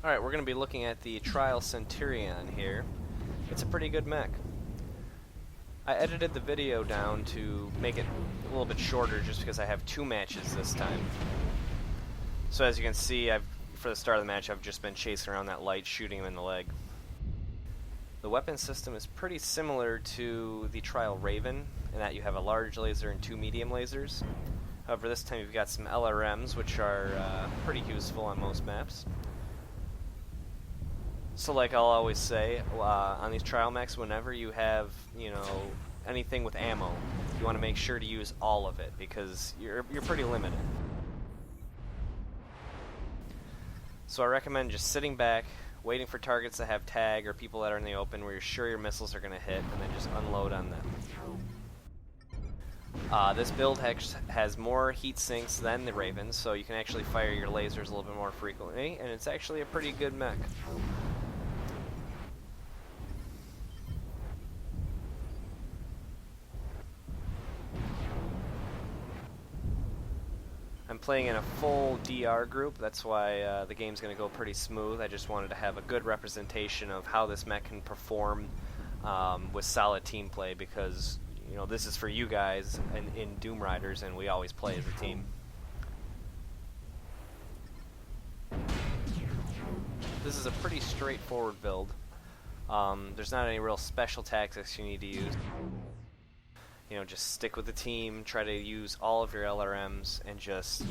Alright, we're going to be looking at the Trial Centurion here. It's a pretty good mech. I edited the video down to make it a little bit shorter just because I have 2 matches this time. So as you can see, for the start of the match, I've just been chasing around that light, shooting him in the leg. The weapon system is pretty similar to the Trial Raven, in that you have a large laser and 2 medium lasers. However, this time you've got some LRMs, which are pretty useful on most maps. So like I'll always say, on these trial mechs, whenever you have, anything with ammo, you want to make sure to use all of it, because you're pretty limited. So I recommend just sitting back, waiting for targets that have tag or people that are in the open where you're sure your missiles are going to hit, and then just unload on them. This build has more heat sinks than the Raven, so you can actually fire your lasers a little bit more frequently, and it's actually a pretty good mech. I'm playing in a full DR group, that's why the game's going to go pretty smooth. I just wanted to have a good representation of how this mech can perform with solid team play, because this is for you guys in Doom Riders, and we always play as a team. This is a pretty straightforward build. There's not any real special tactics you need to use. Just stick with the team, try to use all of your LRMs, and just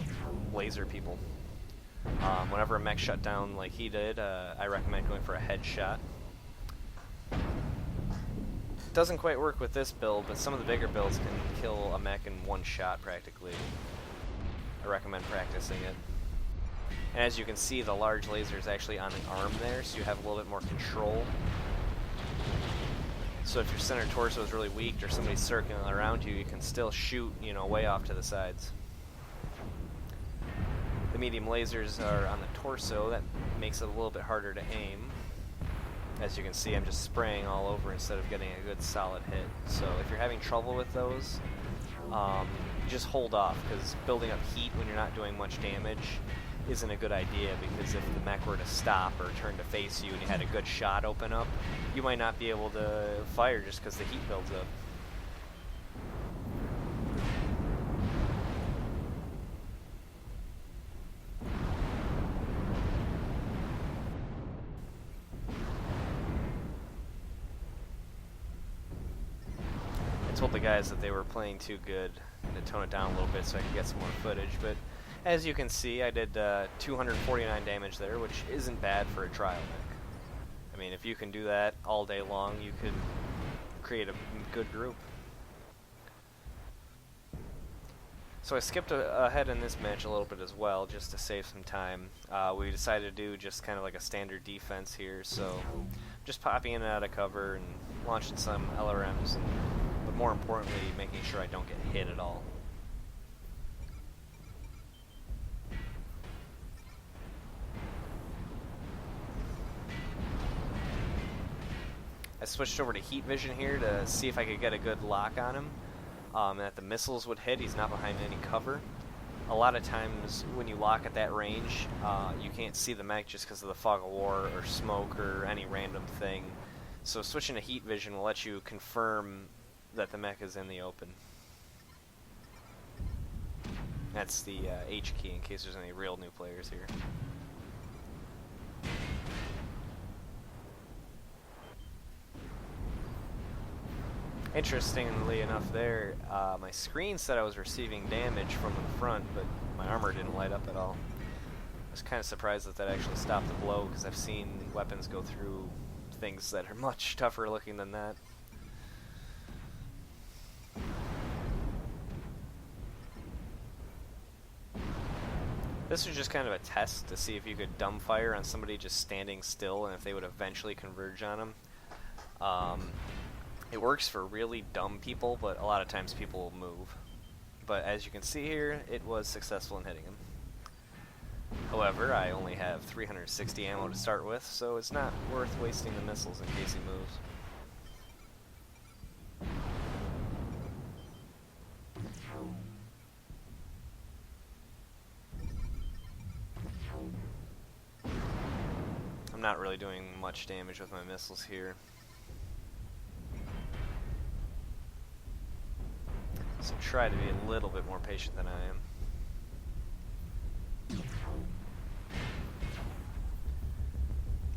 laser people. Whenever a mech shut down like he did, I recommend going for a headshot. Doesn't quite work with this build, but some of the bigger builds can kill a mech in one shot practically. I recommend practicing it. And as you can see, the large laser is actually on the arm there, so you have a little bit more control. So if your center torso is really weak or somebody's circling around you, you can still shoot, way off to the sides. The medium lasers are on the torso. That makes it a little bit harder to aim. As you can see, I'm just spraying all over instead of getting a good solid hit. So if you're having trouble with those, just hold off, because building up heat when you're not doing much damage isn't a good idea, because if the mech were to stop or turn to face you and you had a good shot open up, you might not be able to fire just because the heat builds up. I told the guys that they were playing too good and to tone it down a little bit so I could get some more footage, but as you can see, I did 249 damage there, which isn't bad for a trial mech. I mean, if you can do that all day long, you could create a good group. So I skipped ahead in this match a little bit as well, just to save some time. We decided to do just kind of like a standard defense here, so just popping in and out of cover and launching some LRMs, but more importantly, making sure I don't get hit at all. I switched over to heat vision here to see if I could get a good lock on him, and that the missiles would hit. He's not behind any cover. A lot of times when you lock at that range, you can't see the mech just because of the fog of war or smoke or any random thing. So switching to heat vision will let you confirm that the mech is in the open. That's the H key in case there's any real new players here. Interestingly enough there, my screen said I was receiving damage from the front, but my armor didn't light up at all. I was kind of surprised that actually stopped the blow, because I've seen weapons go through things that are much tougher looking than that. This was just kind of a test to see if you could dumbfire on somebody just standing still and if they would eventually converge on them. It works for really dumb people, but a lot of times people will move. But as you can see here, it was successful in hitting him. However, I only have 360 ammo to start with, so it's not worth wasting the missiles in case he moves. I'm not really doing much damage with my missiles here. So try to be a little bit more patient than I am.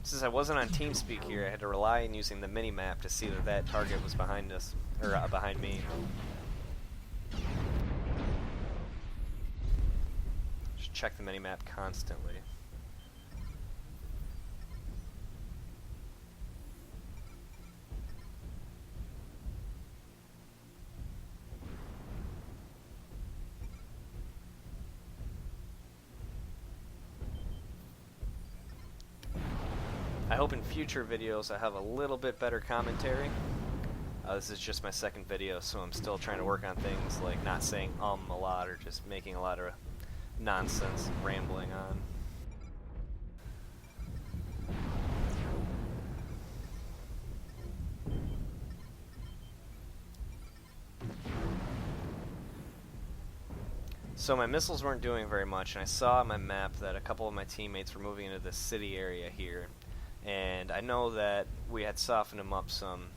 Since I wasn't on TeamSpeak here, I had to rely on using the mini-map to see that that target was behind us, or behind me. Just check the mini-map constantly. I hope in future videos I have a little bit better commentary. This is just my second video, so I'm still trying to work on things like not saying a lot or just making a lot of nonsense and rambling on. So my missiles weren't doing very much, and I saw on my map that a couple of my teammates were moving into this city area here. And I know that we had softened them up some,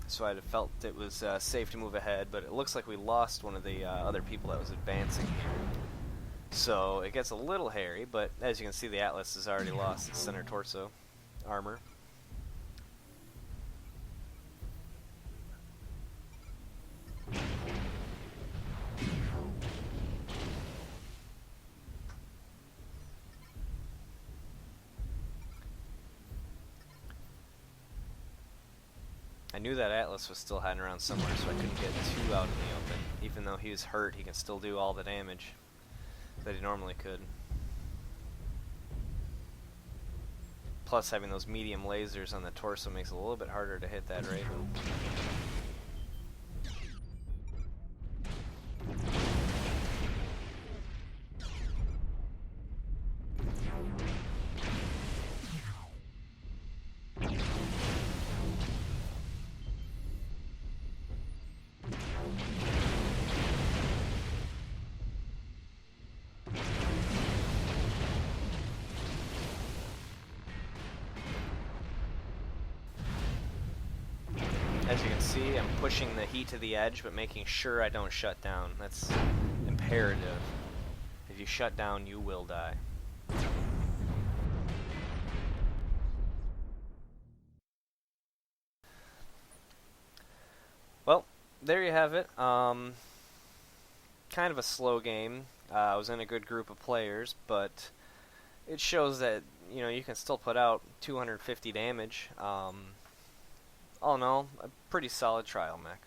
so I felt it was safe to move ahead, but it looks like we lost one of the other people that was advancing here. So it gets a little hairy, but as you can see, the Atlas has already lost its center torso armor. I knew that Atlas was still hiding around somewhere, so I couldn't get too out in the open. Even though he was hurt, he can still do all the damage that he normally could. Plus, having those medium lasers on the torso makes it a little bit harder to hit that Raven. As you can see, I'm pushing the heat to the edge, but making sure I don't shut down. That's imperative. If you shut down, you will die. Well, there you have it. Kind of a slow game. I was in a good group of players, but it shows that, you know, you can still put out 250 damage. All in all, a pretty solid trial mech.